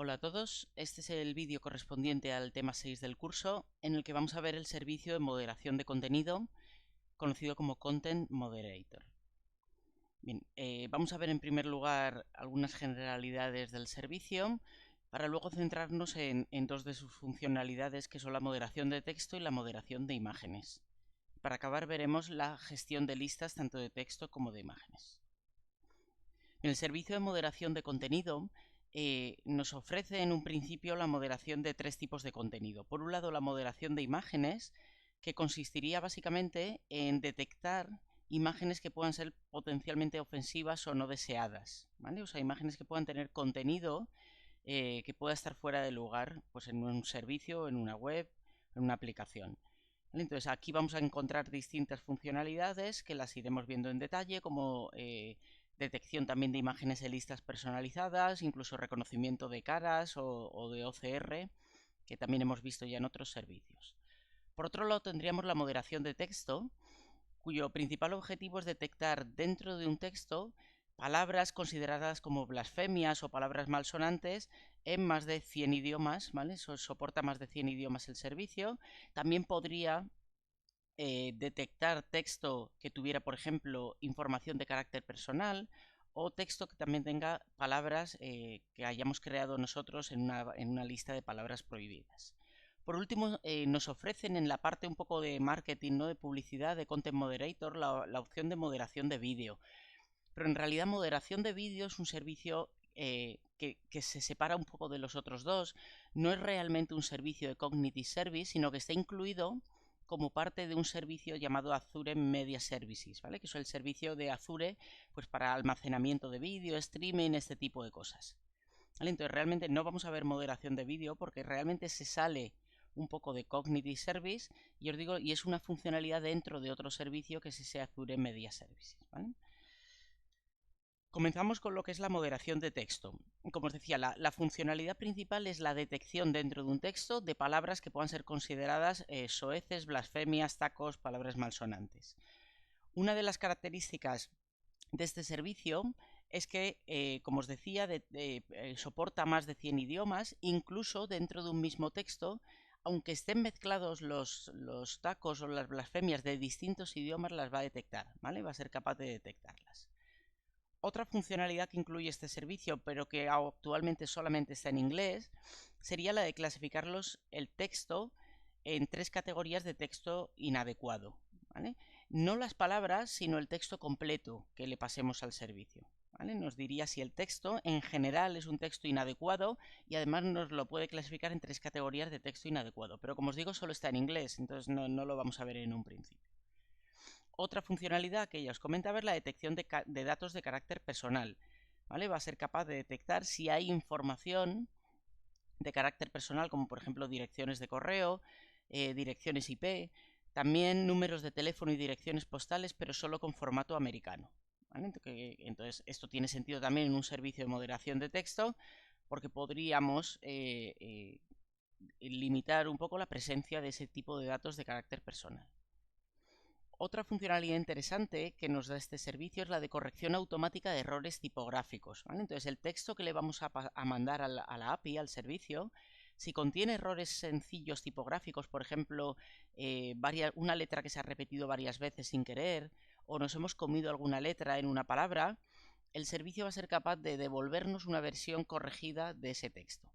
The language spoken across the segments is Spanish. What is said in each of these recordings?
Hola a todos, este es el vídeo correspondiente al tema 6 del curso, en el que vamos a ver el servicio de moderación de contenido, conocido como Content Moderator. Bien, vamos a ver en primer lugar algunas generalidades del servicio, para luego centrarnos en dos de sus funcionalidades, que son la moderación de texto y la moderación de imágenes. Para acabar veremos la gestión de listas tanto de texto como de imágenes. El servicio de moderación de contenido nos ofrece en un principio la moderación de tres tipos de contenido. Por un lado, la moderación de imágenes, que consistiría básicamente en detectar imágenes que puedan ser potencialmente ofensivas o no deseadas, ¿vale? O sea, imágenes que puedan tener contenido que pueda estar fuera de lugar, pues en un servicio, en una web, en una aplicación. ¿Vale? Entonces aquí vamos a encontrar distintas funcionalidades que las iremos viendo en detalle, como detección también de imágenes en listas personalizadas, incluso reconocimiento de caras o de OCR, que también hemos visto ya en otros servicios. Por otro lado, tendríamos la moderación de texto, cuyo principal objetivo es detectar dentro de un texto palabras consideradas como blasfemias o palabras malsonantes en más de 100 idiomas, ¿vale? Eso soporta más de 100 idiomas el servicio. También podría detectar texto que tuviera, por ejemplo, información de carácter personal o texto que también tenga palabras que hayamos creado nosotros en una lista de palabras prohibidas. Por último, nos ofrecen en la parte un poco de marketing, ¿no? De publicidad, de Content Moderator, la opción de moderación de vídeo. Pero en realidad moderación de vídeo es un servicio que se separa un poco de los otros dos. No es realmente un servicio de Cognitive Service, sino que está incluido como parte de un servicio llamado Azure Media Services, ¿vale? Que es el servicio de Azure pues, para almacenamiento de vídeo, streaming, este tipo de cosas. ¿Vale? Entonces realmente no vamos a ver moderación de vídeo porque realmente se sale un poco de Cognitive Service y os digo, y es una funcionalidad dentro de otro servicio que es ese Azure Media Services, ¿vale? Comenzamos con lo que es la moderación de texto. Como os decía, la funcionalidad principal es la detección dentro de un texto de palabras que puedan ser consideradas soeces, blasfemias, tacos, palabras malsonantes. Una de las características de este servicio es que, como os decía, soporta más de 100 idiomas, incluso dentro de un mismo texto, aunque estén mezclados los tacos o las blasfemias de distintos idiomas, las va a detectar, ¿vale? Va a ser capaz de detectarlas. Otra funcionalidad que incluye este servicio, pero que actualmente solamente está en inglés, sería la de clasificar el texto en tres categorías de texto inadecuado, ¿vale? No las palabras, sino el texto completo que le pasemos al servicio, ¿vale? Nos diría si el texto en general es un texto inadecuado y además nos lo puede clasificar en tres categorías de texto inadecuado. Pero como os digo, solo está en inglés, entonces no lo vamos a ver en un principio. Otra funcionalidad que ya os comentaba es la detección de datos de carácter personal. ¿Vale? Va a ser capaz de detectar si hay información de carácter personal, como por ejemplo direcciones de correo, direcciones IP, también números de teléfono y direcciones postales, pero solo con formato americano. ¿Vale? Entonces, esto tiene sentido también en un servicio de moderación de texto, porque podríamos limitar un poco la presencia de ese tipo de datos de carácter personal. Otra funcionalidad interesante que nos da este servicio es la de corrección automática de errores tipográficos, ¿vale? Entonces, el texto que le vamos a mandar a la API, al servicio, si contiene errores sencillos tipográficos, por ejemplo, una letra que se ha repetido varias veces sin querer, o nos hemos comido alguna letra en una palabra, el servicio va a ser capaz de devolvernos una versión corregida de ese texto.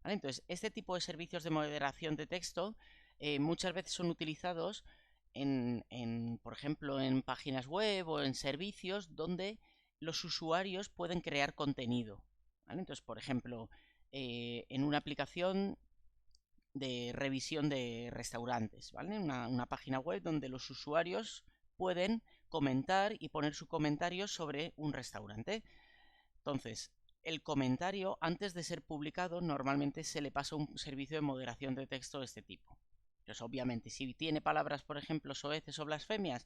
¿Vale? Entonces, este tipo de servicios de moderación de texto muchas veces son utilizados por ejemplo, en páginas web o en servicios donde los usuarios pueden crear contenido. ¿Vale? Entonces, por ejemplo, en una aplicación de revisión de restaurantes, ¿vale? Una página web donde los usuarios pueden comentar y poner su comentario sobre un restaurante. Entonces, el comentario, antes de ser publicado, normalmente se le pasa un servicio de moderación de texto de este tipo. Pues obviamente, si tiene palabras, por ejemplo, soeces o blasfemias,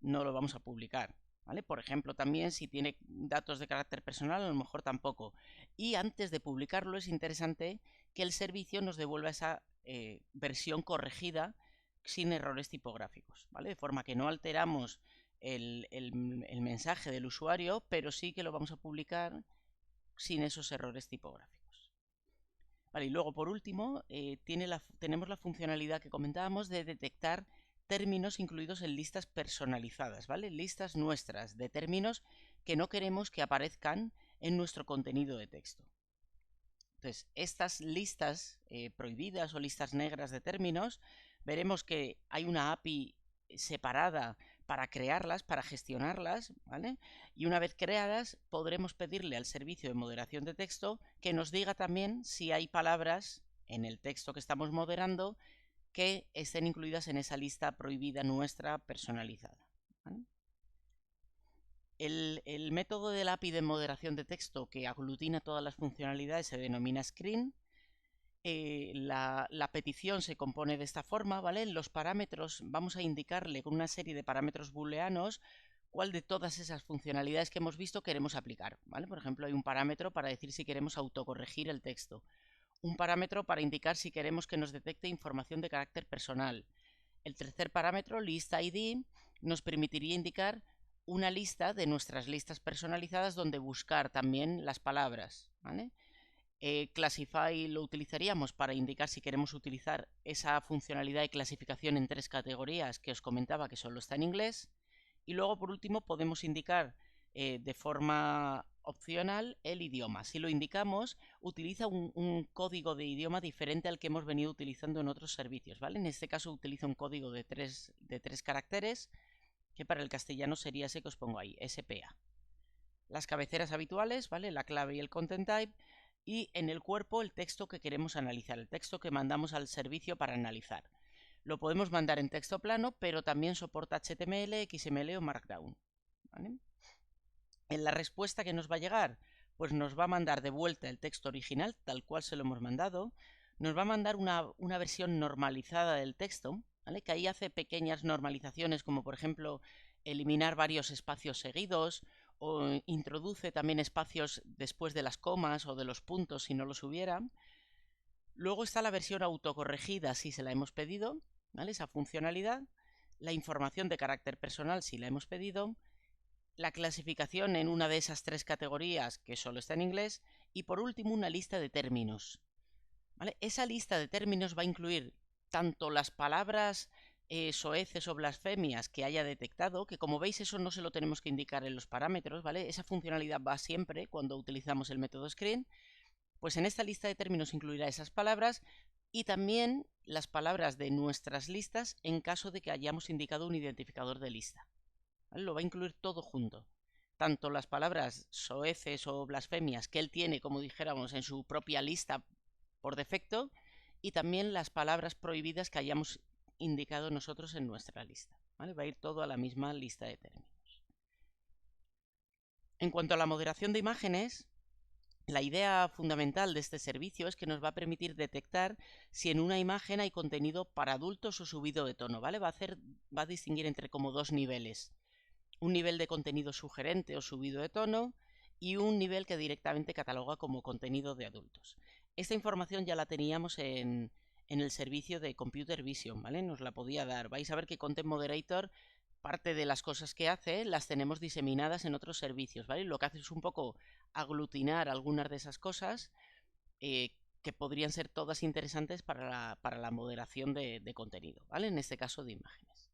no lo vamos a publicar. ¿Vale? Por ejemplo, también si tiene datos de carácter personal, a lo mejor tampoco. Y antes de publicarlo es interesante que el servicio nos devuelva esa versión corregida sin errores tipográficos, ¿vale? De forma que no alteramos el mensaje del usuario, pero sí que lo vamos a publicar sin esos errores tipográficos. Vale, y luego, por último, tenemos la funcionalidad que comentábamos de detectar términos incluidos en listas personalizadas, ¿vale? Listas nuestras de términos que no queremos que aparezcan en nuestro contenido de texto. Entonces, estas listas prohibidas o listas negras de términos, veremos que hay una API separada para crearlas, para gestionarlas, ¿vale? Y una vez creadas, podremos pedirle al servicio de moderación de texto que nos diga también si hay palabras en el texto que estamos moderando que estén incluidas en esa lista prohibida nuestra personalizada, ¿vale? El método del API de moderación de texto que aglutina todas las funcionalidades se denomina screen. La petición se compone de esta forma, ¿vale? En los parámetros vamos a indicarle con una serie de parámetros booleanos cuál de todas esas funcionalidades que hemos visto queremos aplicar, ¿vale? Por ejemplo, hay un parámetro para decir si queremos autocorregir el texto, un parámetro para indicar si queremos que nos detecte información de carácter personal. El tercer parámetro, listID, nos permitiría indicar una lista de nuestras listas personalizadas donde buscar también las palabras, ¿vale? Classify lo utilizaríamos para indicar si queremos utilizar esa funcionalidad de clasificación en 3 categorías que os comentaba que solo está en inglés. Y luego, por último, podemos indicar de forma opcional el idioma. Si lo indicamos, utiliza un código de idioma diferente al que hemos venido utilizando en otros servicios, ¿vale? En este caso utiliza un código de tres caracteres, que para el castellano sería ese que os pongo ahí, SPA. Las cabeceras habituales, ¿vale? La clave y el content type. Y en el cuerpo el texto que queremos analizar, el texto que mandamos al servicio para analizar. Lo podemos mandar en texto plano, pero también soporta HTML, XML o Markdown, ¿vale? En la respuesta que nos va a llegar, pues nos va a mandar de vuelta el texto original, tal cual se lo hemos mandado. Nos va a mandar una versión normalizada del texto, ¿vale? Que ahí hace pequeñas normalizaciones, como por ejemplo eliminar varios espacios seguidos, o introduce también espacios después de las comas o de los puntos si no los hubiera. Luego está la versión autocorregida si se la hemos pedido, ¿vale? Esa funcionalidad. La información de carácter personal si la hemos pedido. La clasificación en una de esas 3 categorías que solo está en inglés. Y por último una lista de términos, ¿vale? Esa lista de términos va a incluir tanto las palabras soeces o blasfemias que haya detectado, que como veis eso no se lo tenemos que indicar en los parámetros, ¿vale? Esa funcionalidad va siempre cuando utilizamos el método screen. Pues en esta lista de términos incluirá esas palabras y también las palabras de nuestras listas en caso de que hayamos indicado un identificador de lista, ¿vale? Lo va a incluir todo junto. Tanto las palabras soeces o blasfemias que él tiene, como dijéramos, en su propia lista por defecto, y también las palabras prohibidas que hayamos indicado nosotros en nuestra lista, ¿vale? Va a ir todo a la misma lista de términos. En cuanto a la moderación de imágenes, la idea fundamental de este servicio es que nos va a permitir detectar si en una imagen hay contenido para adultos o subido de tono, ¿vale? Va a distinguir entre como 2 niveles. Un nivel de contenido sugerente o subido de tono y un nivel que directamente cataloga como contenido de adultos. Esta información ya la teníamos en el servicio de Computer Vision, ¿vale? Nos la podía dar. Vais a ver que Content Moderator, parte de las cosas que hace, las tenemos diseminadas en otros servicios, ¿vale? Lo que hace es un poco aglutinar algunas de esas cosas que podrían ser todas interesantes para la moderación de contenido, ¿vale? En este caso de imágenes.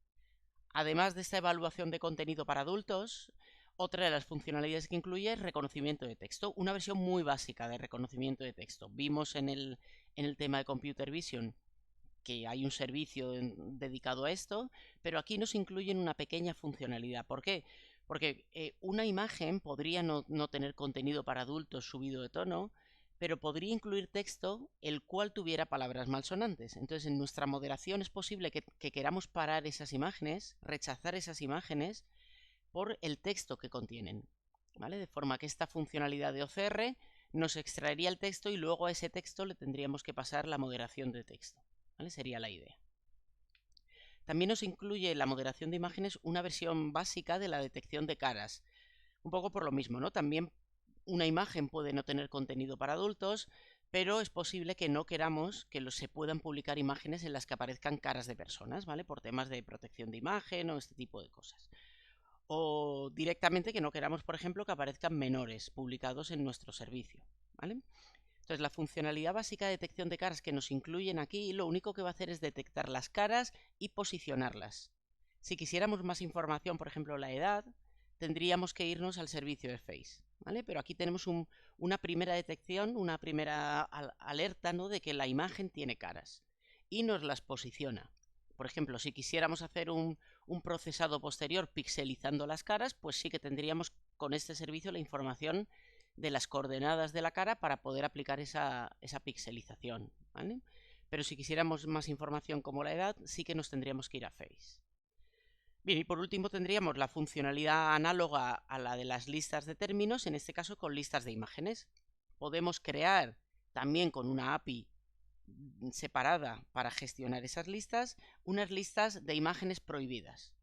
Además de esta evaluación de contenido para adultos, otra de las funcionalidades que incluye es reconocimiento de texto, una versión muy básica de reconocimiento de texto. Vimos en el tema de Computer Vision que hay un servicio dedicado a esto, pero aquí nos incluyen una pequeña funcionalidad. ¿Por qué? Porque una imagen podría no tener contenido para adultos subido de tono, pero podría incluir texto el cual tuviera palabras malsonantes. Entonces, en nuestra moderación es posible que queramos parar esas imágenes, rechazar esas imágenes por el texto que contienen, ¿vale? De forma que esta funcionalidad de OCR nos extraería el texto y luego a ese texto le tendríamos que pasar la moderación de texto, ¿vale? Sería la idea. También nos incluye la moderación de imágenes una versión básica de la detección de caras. Un poco por lo mismo, ¿no? También una imagen puede no tener contenido para adultos, pero es posible que no queramos que se puedan publicar imágenes en las que aparezcan caras de personas, ¿vale? Por temas de protección de imagen o este tipo de cosas. O directamente que no queramos, por ejemplo, que aparezcan menores publicados en nuestro servicio, ¿vale? Entonces, la funcionalidad básica de detección de caras que nos incluyen aquí, lo único que va a hacer es detectar las caras y posicionarlas. Si quisiéramos más información, por ejemplo, la edad, tendríamos que irnos al servicio de Face, ¿vale? Pero aquí tenemos una primera detección, una primera alerta, ¿no?, de que la imagen tiene caras y nos las posiciona. Por ejemplo, si quisiéramos hacer un procesado posterior pixelizando las caras, pues sí que tendríamos con este servicio la información de las coordenadas de la cara para poder aplicar esa pixelización, ¿vale? Pero si quisiéramos más información como la edad, sí que nos tendríamos que ir a Face. Bien, y por último tendríamos la funcionalidad análoga a la de las listas de términos, en este caso con listas de imágenes. Podemos crear también con una API separada para gestionar esas listas, unas listas de imágenes prohibidas.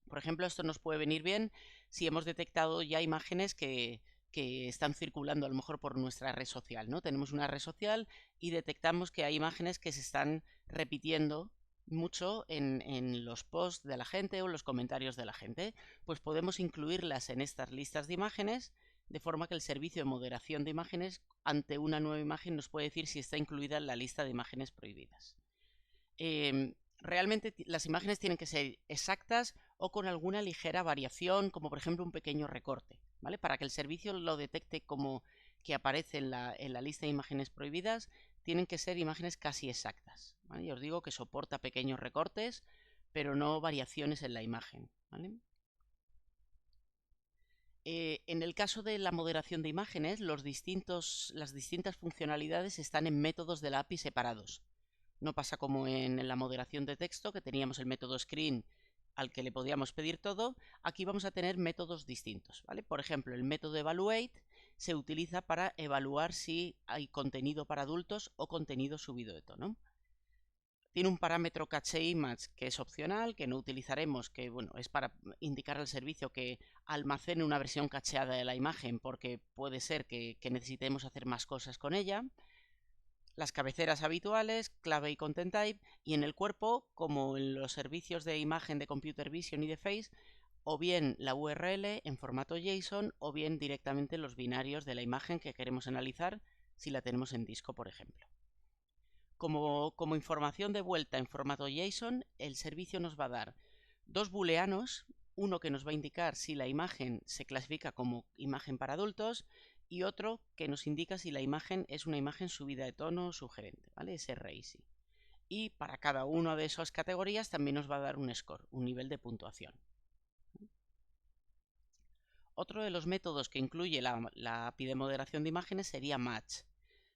Por ejemplo, esto nos puede venir bien si hemos detectado ya imágenes que están circulando a lo mejor por nuestra red social, ¿no? Tenemos una red social y detectamos que hay imágenes que se están repitiendo mucho en los posts de la gente o en los comentarios de la gente. Pues podemos incluirlas en estas listas de imágenes de forma que el servicio de moderación de imágenes ante una nueva imagen nos puede decir si está incluida en la lista de imágenes prohibidas. Realmente las imágenes tienen que ser exactas o con alguna ligera variación, como por ejemplo un pequeño recorte, ¿vale? Para que el servicio lo detecte como que aparece en la lista de imágenes prohibidas, tienen que ser imágenes casi exactas, ¿vale? Ya os digo que soporta pequeños recortes, pero no variaciones en la imagen, ¿vale? En el caso de la moderación de imágenes, las distintas funcionalidades están en métodos de la API separados. No pasa como en la moderación de texto, que teníamos el método screen al que le podíamos pedir todo. Aquí vamos a tener métodos distintos, ¿vale? Por ejemplo, el método evaluate se utiliza para evaluar si hay contenido para adultos o contenido subido de tono. Tiene un parámetro cache image que es opcional, que no utilizaremos, que bueno, es para indicar al servicio que almacene una versión cacheada de la imagen porque puede ser que necesitemos hacer más cosas con ella. Las cabeceras habituales, clave y content type, y en el cuerpo, como en los servicios de imagen de Computer Vision y de Face, o bien la URL en formato JSON o bien directamente los binarios de la imagen que queremos analizar si la tenemos en disco, por ejemplo. Como información de vuelta en formato JSON, el servicio nos va a dar dos booleanos, uno que nos va a indicar si la imagen se clasifica como imagen para adultos y otro que nos indica si la imagen es una imagen subida de tono o sugerente, ¿vale? Ese RACI. Y para cada una de esas categorías también nos va a dar un score, un nivel de puntuación. Otro de los métodos que incluye la API de moderación de imágenes sería Match.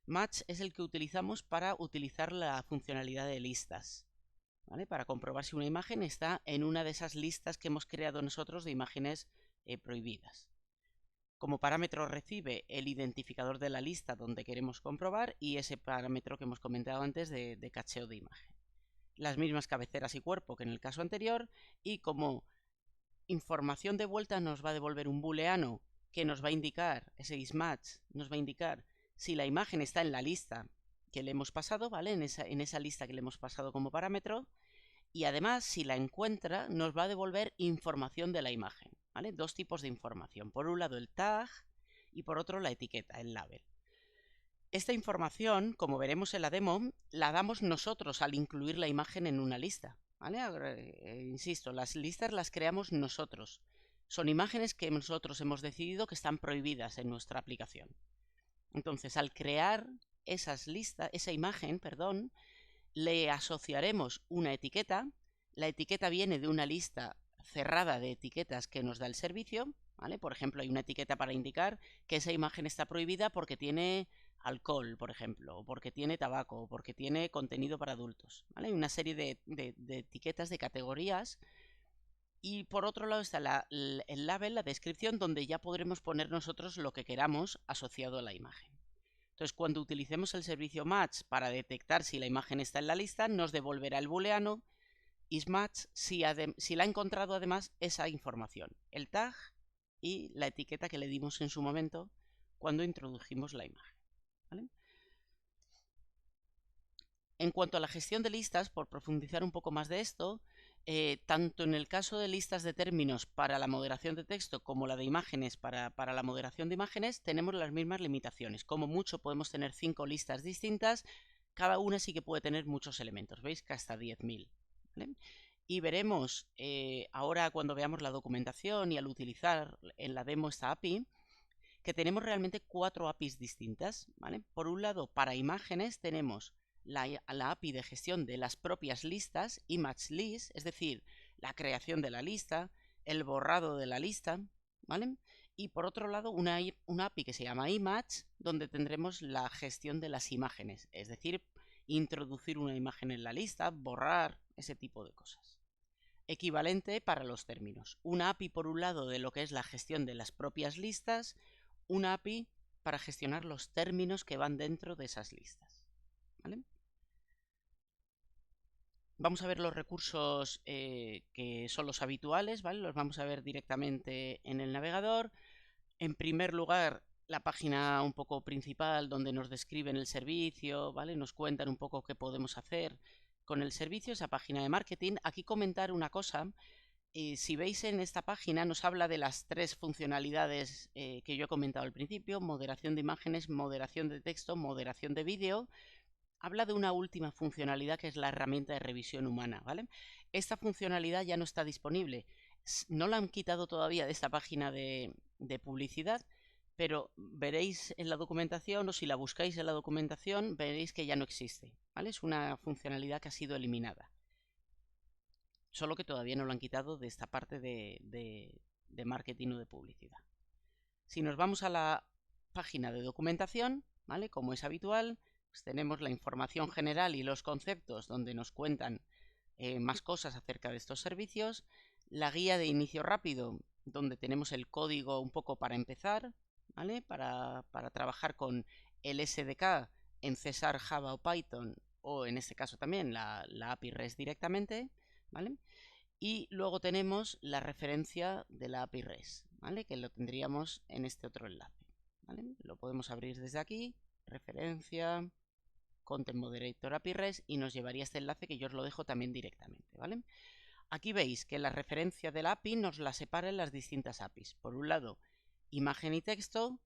Match es el que utilizamos para utilizar la funcionalidad de listas, ¿vale? Para comprobar si una imagen está en una de esas listas que hemos creado nosotros de imágenes prohibidas. Como parámetro recibe el identificador de la lista donde queremos comprobar y ese parámetro que hemos comentado antes de cacheo de imagen. Las mismas cabeceras y cuerpo que en el caso anterior, y como información de vuelta nos va a devolver un booleano que nos va a indicar, ese isMatch nos va a indicar si la imagen está en la lista que le hemos pasado, ¿vale? En esa lista que le hemos pasado como parámetro, y además si la encuentra nos va a devolver información de la imagen, ¿vale? Dos tipos de información, por un lado el tag y por otro la etiqueta, el label. Esta información, como veremos en la demo, la damos nosotros al incluir la imagen en una lista, ¿vale? Insisto, las listas las creamos nosotros. Son imágenes que nosotros hemos decidido que están prohibidas en nuestra aplicación. Entonces, al crear esa imagen, le asociaremos una etiqueta. La etiqueta viene de una lista cerrada de etiquetas que nos da el servicio, ¿vale? Por ejemplo, hay una etiqueta para indicar que esa imagen está prohibida porque tiene alcohol, por ejemplo, o porque tiene tabaco, o porque tiene contenido para adultos, ¿vale? Hay una serie de etiquetas, de categorías. Y por otro lado está el label, la descripción, donde ya podremos poner nosotros lo que queramos asociado a la imagen. Entonces, cuando utilicemos el servicio match para detectar si la imagen está en la lista, nos devolverá el booleano isMatch si la ha encontrado además esa información, el tag y la etiqueta que le dimos en su momento cuando introdujimos la imagen, ¿vale? En cuanto a la gestión de listas, por profundizar un poco más de esto, tanto en el caso de listas de términos para la moderación de texto como la de imágenes para la moderación de imágenes, tenemos las mismas limitaciones. Como mucho podemos tener 5 listas distintas, cada una sí que puede tener muchos elementos, ¿veis? Que hasta 10.000. ¿Vale? Y veremos ahora cuando veamos la documentación y al utilizar en la demo esta API, que tenemos realmente 4 APIs distintas. ¿Vale? Por un lado, para imágenes tenemos la API de gestión de las propias listas, ImageList, es decir, la creación de la lista, el borrado de la lista, ¿vale? Y por otro lado, una API que se llama Image, donde tendremos la gestión de las imágenes, es decir, introducir una imagen en la lista, borrar, ese tipo de cosas. Equivalente para los términos. Una API por un lado de lo que es la gestión de las propias listas, una API para gestionar los términos que van dentro de esas listas. ¿Vale? Vamos a ver los recursos que son los habituales, ¿vale? Los vamos a ver directamente en el navegador. En primer lugar, la página un poco principal donde nos describen el servicio, ¿vale? Nos cuentan un poco qué podemos hacer con el servicio, esa página de marketing. Aquí comentar una cosa. Si veis en esta página nos habla de las 3 funcionalidades que yo he comentado al principio: moderación de imágenes, moderación de texto, moderación de vídeo. Habla de una última funcionalidad que es la herramienta de revisión humana, ¿vale? Esta funcionalidad ya no está disponible. No la han quitado todavía de esta página de publicidad, pero veréis en la documentación, o si la buscáis en la documentación, veréis que ya no existe, ¿vale? Es una funcionalidad que ha sido eliminada. Solo que todavía no lo han quitado de esta parte de marketing o de publicidad. Si nos vamos a la página de documentación, ¿vale? Como es habitual, pues tenemos la información general y los conceptos donde nos cuentan más cosas acerca de estos servicios, la guía de inicio rápido, donde tenemos el código un poco para empezar, ¿vale? Para trabajar con el SDK en César, Java o Python, o en este caso también la API REST directamente, ¿vale? Y luego tenemos la referencia de la API REST, ¿vale? Que lo tendríamos en este otro enlace, ¿vale? Lo podemos abrir desde aquí, referencia, Content Moderator API REST, y nos llevaría a este enlace que yo os lo dejo también directamente, ¿vale? Aquí veis que la referencia de la API nos la separa en las distintas APIs. Por un lado, imagen y texto.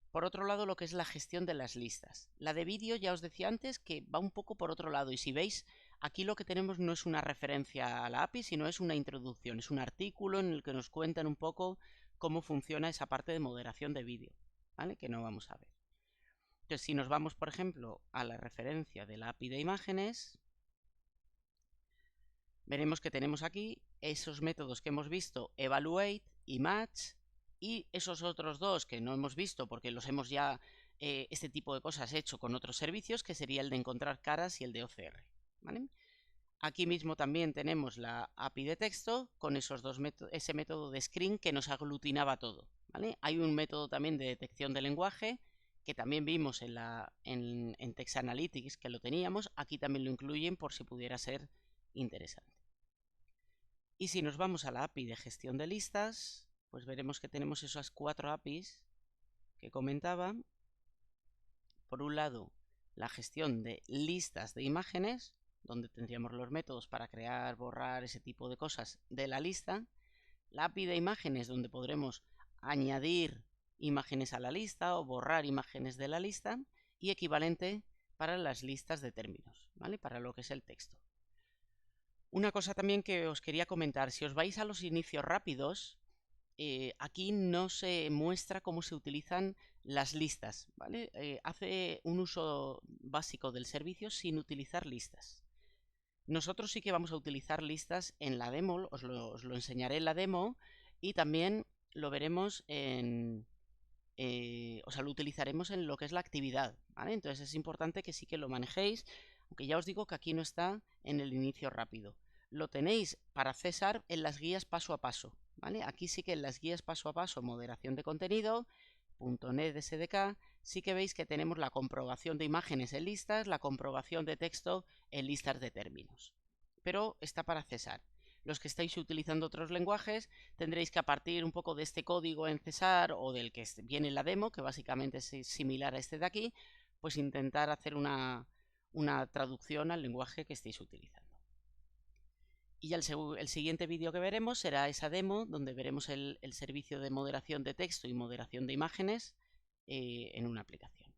Por otro lado, lo que es la gestión de las listas. La de vídeo ya os decía antes que va un poco por otro lado, y si veis, aquí lo que tenemos no es una referencia a la API, sino es una introducción, es un artículo en el que nos cuentan un poco cómo funciona esa parte de moderación de vídeo, ¿vale? Que no vamos a ver. Entonces, si nos vamos, por ejemplo, a la referencia de la API de imágenes, veremos que tenemos aquí esos métodos que hemos visto, evaluate y match, y esos otros dos que no hemos visto porque los hemos ya, este tipo de cosas hecho con otros servicios, que sería el de encontrar caras y el de OCR, ¿vale? Aquí mismo también tenemos la API de texto con esos dos ese método de screen que nos aglutinaba todo, ¿vale? Hay un método también de detección de lenguaje que también vimos en Text Analytics, que lo teníamos. Aquí también lo incluyen por si pudiera ser interesante. Y si nos vamos a la API de gestión de listas, pues veremos que tenemos esas 4 APIs que comentaba. Por un lado, la gestión de listas de imágenes, donde tendríamos los métodos para crear, borrar, ese tipo de cosas de la lista. La API de imágenes, donde podremos añadir imágenes a la lista o borrar imágenes de la lista. Y equivalente para las listas de términos, ¿vale? Para lo que es el texto. Una cosa también que os quería comentar: si os vais a los inicios rápidos, aquí no se muestra cómo se utilizan las listas, ¿vale? Hace un uso básico del servicio sin utilizar listas. Nosotros sí que vamos a utilizar listas en la demo, os lo enseñaré en la demo, y también lo veremos o sea, lo utilizaremos en lo que es la actividad, ¿vale? Entonces es importante que sí que lo manejéis, aunque ya os digo que aquí no está en el inicio rápido. Lo tenéis para César en las guías paso a paso, ¿vale? Aquí sí que en las guías paso a paso, moderación de contenido, .NET SDK, sí que veis que tenemos la comprobación de imágenes en listas, la comprobación de texto en listas de términos. Pero está para César. Los que estáis utilizando otros lenguajes tendréis que, a partir un poco de este código en César o del que viene en la demo, que básicamente es similar a este de aquí, pues intentar hacer una traducción al lenguaje que estéis utilizando. Y ya el siguiente vídeo que veremos será esa demo donde veremos el servicio de moderación de texto y moderación de imágenes en una aplicación.